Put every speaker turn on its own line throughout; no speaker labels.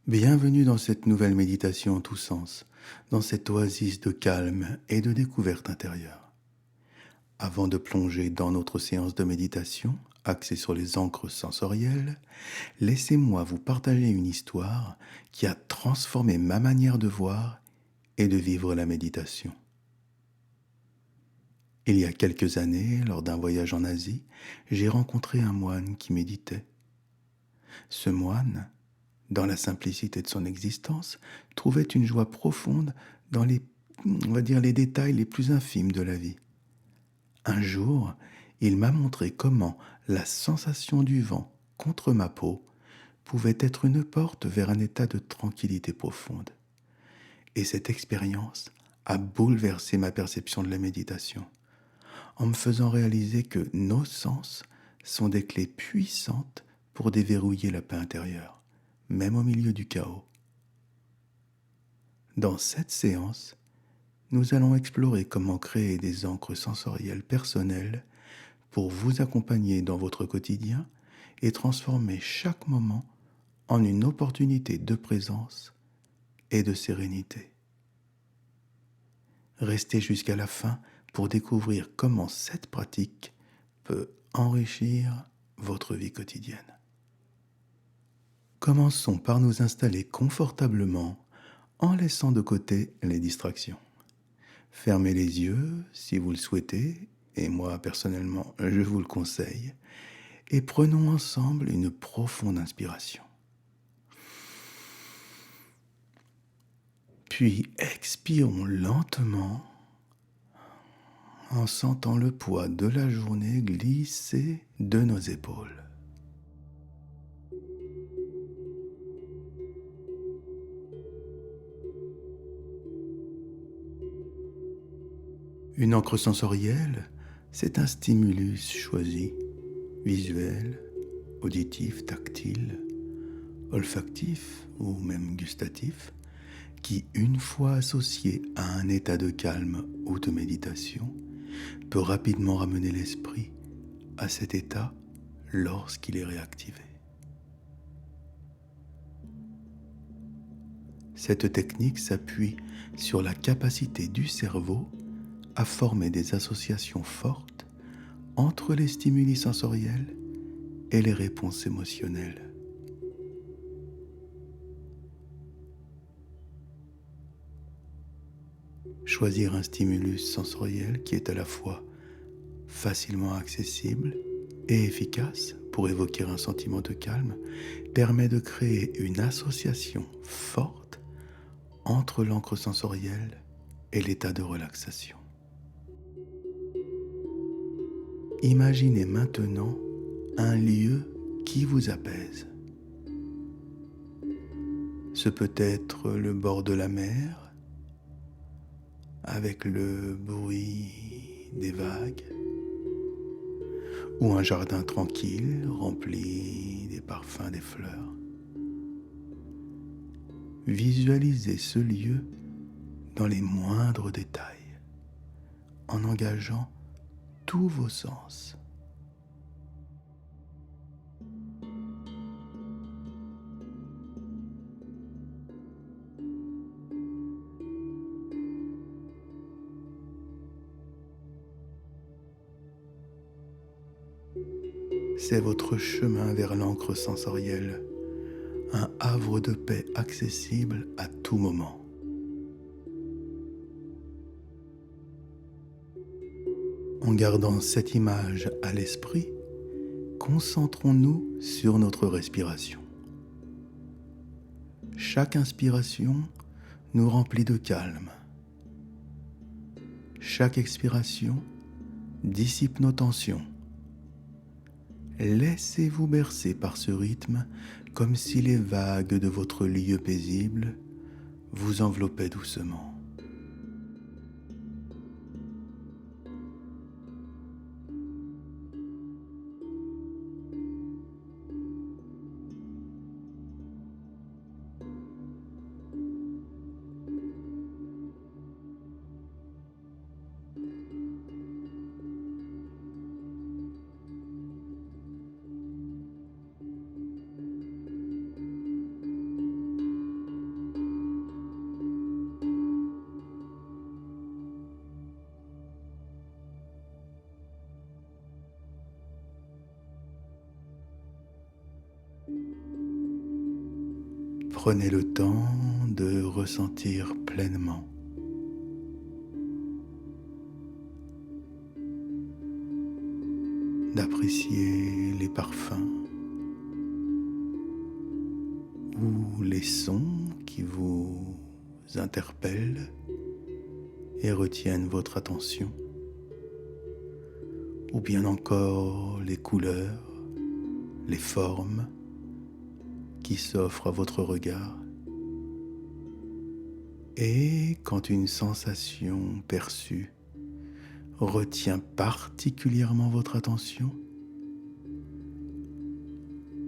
Bienvenue dans cette nouvelle méditation en tous sens, dans cette oasis de calme et de découverte intérieure. Avant de plonger dans notre séance de méditation, axée sur les ancres sensorielles, laissez-moi vous partager une histoire qui a transformé ma manière de voir et de vivre la méditation. Il y a quelques années, lors d'un voyage en Asie, j'ai rencontré un moine qui méditait. Ce moine, dans la simplicité de son existence, trouvait une joie profonde dans les détails les plus infimes de la vie. Un jour, il m'a montré comment la sensation du vent contre ma peau pouvait être une porte vers un état de tranquillité profonde. Et cette expérience a bouleversé ma perception de la méditation, en me faisant réaliser que nos sens sont des clés puissantes pour déverrouiller la paix intérieure, même au milieu du chaos. Dans cette séance, nous allons explorer comment créer des ancres sensorielles personnelles pour vous accompagner dans votre quotidien et transformer chaque moment en une opportunité de présence et de sérénité. Restez jusqu'à la fin pour découvrir comment cette pratique peut enrichir votre vie quotidienne. Commençons par nous installer confortablement en laissant de côté les distractions. Fermez les yeux si vous le souhaitez, et moi personnellement je vous le conseille, et prenons ensemble une profonde inspiration. Puis expirons lentement en sentant le poids de la journée glisser de nos épaules. Une encre sensorielle, c'est un stimulus choisi, visuel, auditif, tactile, olfactif ou même gustatif, qui, une fois associé à un état de calme ou de méditation, peut rapidement ramener l'esprit à cet état lorsqu'il est réactivé. Cette technique s'appuie sur la capacité du cerveau à former des associations fortes entre les stimuli sensoriels et les réponses émotionnelles. Choisir un stimulus sensoriel qui est à la fois facilement accessible et efficace pour évoquer un sentiment de calme permet de créer une association forte entre l'encre sensorielle et l'état de relaxation. Imaginez maintenant un lieu qui vous apaise. Ce peut être le bord de la mer, avec le bruit des vagues, ou un jardin tranquille rempli des parfums des fleurs. Visualisez ce lieu dans les moindres détails, en engageant tous vos sens. C'est votre chemin vers l'encre sensorielle, un havre de paix accessible à tout moment. En gardant cette image à l'esprit, concentrons-nous sur notre respiration. Chaque inspiration nous remplit de calme. Chaque expiration dissipe nos tensions. Laissez-vous bercer par ce rythme comme si les vagues de votre lieu paisible vous enveloppaient doucement. Prenez le temps de ressentir pleinement, d'apprécier les parfums ou les sons qui vous interpellent et retiennent votre attention, ou bien encore les couleurs, les formes qui s'offrent à votre regard. Et quand une sensation perçue retient particulièrement votre attention,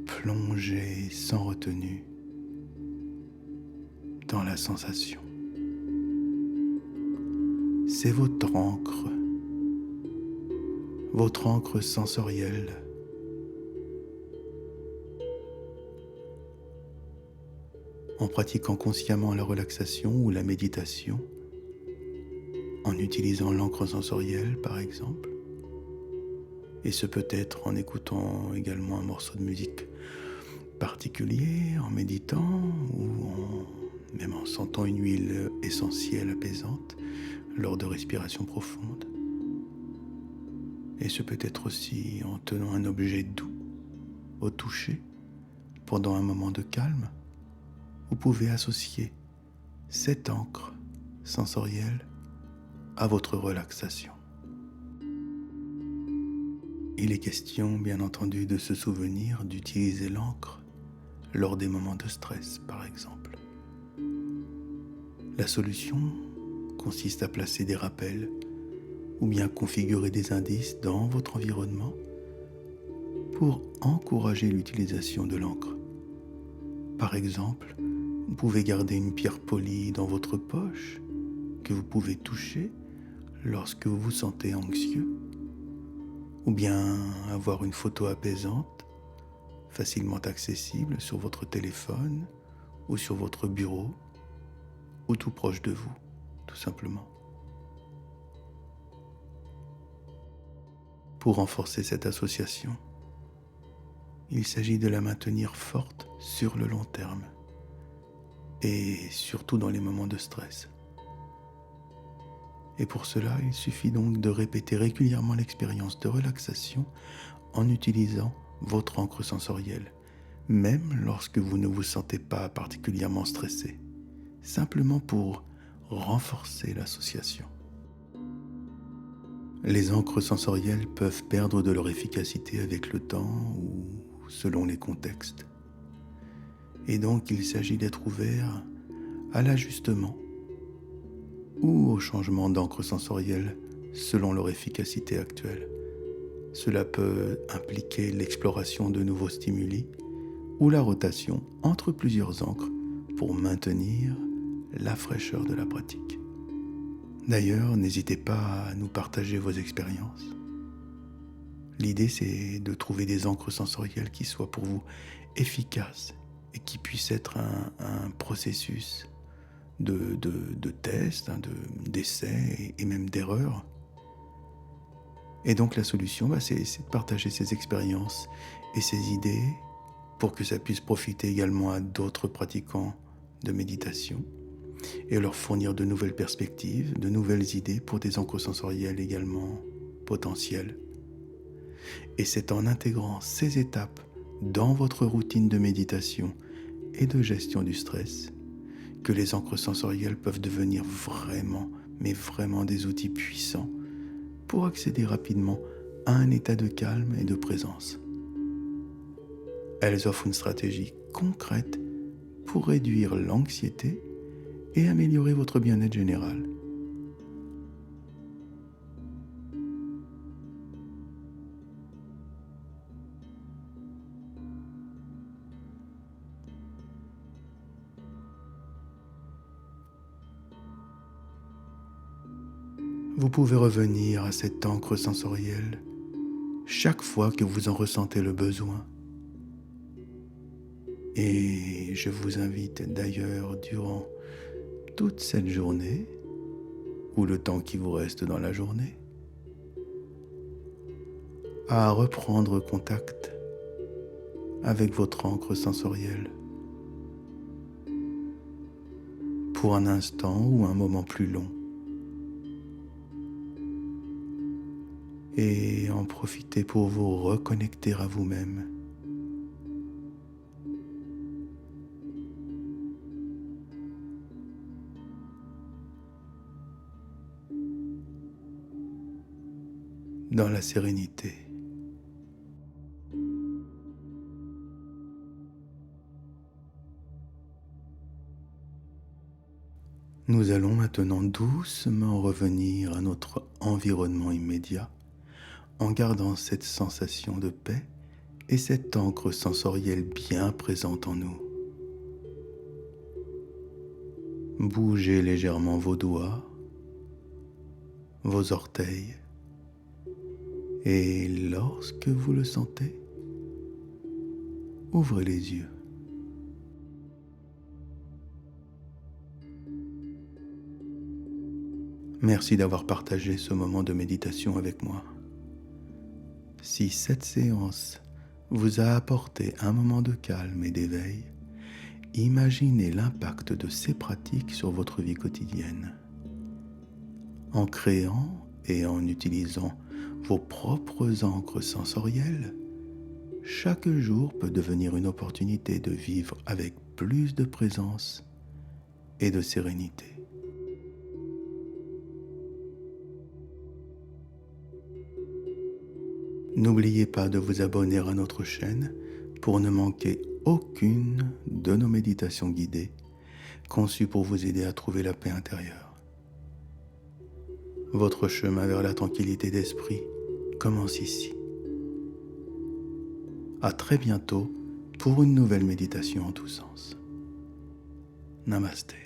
plongez sans retenue dans la sensation. C'est votre encre sensorielle. En pratiquant consciemment la relaxation ou la méditation, en utilisant l'encre sensorielle par exemple, et ce peut être en écoutant également un morceau de musique particulier, en méditant ou même en sentant une huile essentielle apaisante lors de respirations profondes. Et ce peut être aussi en tenant un objet doux au toucher pendant un moment de calme. Vous pouvez associer cette encre sensorielle à votre relaxation. Il est question, bien entendu, de se souvenir d'utiliser l'encre lors des moments de stress, par exemple. La solution consiste à placer des rappels ou bien configurer des indices dans votre environnement pour encourager l'utilisation de l'encre. Par exemple, vous pouvez garder une pierre polie dans votre poche que vous pouvez toucher lorsque vous vous sentez anxieux, ou bien avoir une photo apaisante, facilement accessible sur votre téléphone ou sur votre bureau, ou tout proche de vous, tout simplement. Pour renforcer cette association, il s'agit de la maintenir forte sur le long terme, et surtout dans les moments de stress. Et pour cela, il suffit donc de répéter régulièrement l'expérience de relaxation en utilisant votre encre sensorielle, même lorsque vous ne vous sentez pas particulièrement stressé, simplement pour renforcer l'association. Les encres sensorielles peuvent perdre de leur efficacité avec le temps ou selon les contextes. Et donc il s'agit d'être ouvert à l'ajustement ou au changement d'encre sensorielle selon leur efficacité actuelle. Cela peut impliquer l'exploration de nouveaux stimuli ou la rotation entre plusieurs encres pour maintenir la fraîcheur de la pratique. D'ailleurs, n'hésitez pas à nous partager vos expériences. L'idée, c'est de trouver des encres sensorielles qui soient pour vous efficaces et qui puissent être un processus de test, d'essai et même d'erreur. Et donc la solution, c'est de partager ces expériences et ces idées pour que ça puisse profiter également à d'autres pratiquants de méditation et leur fournir de nouvelles perspectives, de nouvelles idées pour des encres sensorielles également potentielles. Et c'est en intégrant ces étapes dans votre routine de méditation et de gestion du stress que les encres sensorielles peuvent devenir vraiment, mais vraiment des outils puissants pour accéder rapidement à un état de calme et de présence. Elles offrent une stratégie concrète pour réduire l'anxiété et améliorer votre bien-être général. Vous pouvez revenir à cette encre sensorielle chaque fois que vous en ressentez le besoin. Et je vous invite d'ailleurs durant toute cette journée, ou le temps qui vous reste dans la journée, à reprendre contact avec votre encre sensorielle pour un instant ou un moment plus long. Et en profiter pour vous reconnecter à vous-même. Dans la sérénité. Nous allons maintenant doucement revenir à notre environnement immédiat en gardant cette sensation de paix et cette ancre sensorielle bien présente en nous. Bougez légèrement vos doigts, vos orteils, et lorsque vous le sentez, ouvrez les yeux. Merci d'avoir partagé ce moment de méditation avec moi. Si cette séance vous a apporté un moment de calme et d'éveil, imaginez l'impact de ces pratiques sur votre vie quotidienne. En créant et en utilisant vos propres ancres sensorielles, chaque jour peut devenir une opportunité de vivre avec plus de présence et de sérénité. N'oubliez pas de vous abonner à notre chaîne pour ne manquer aucune de nos méditations guidées conçues pour vous aider à trouver la paix intérieure. Votre chemin vers la tranquillité d'esprit commence ici. À très bientôt pour une nouvelle méditation en tous sens. Namasté.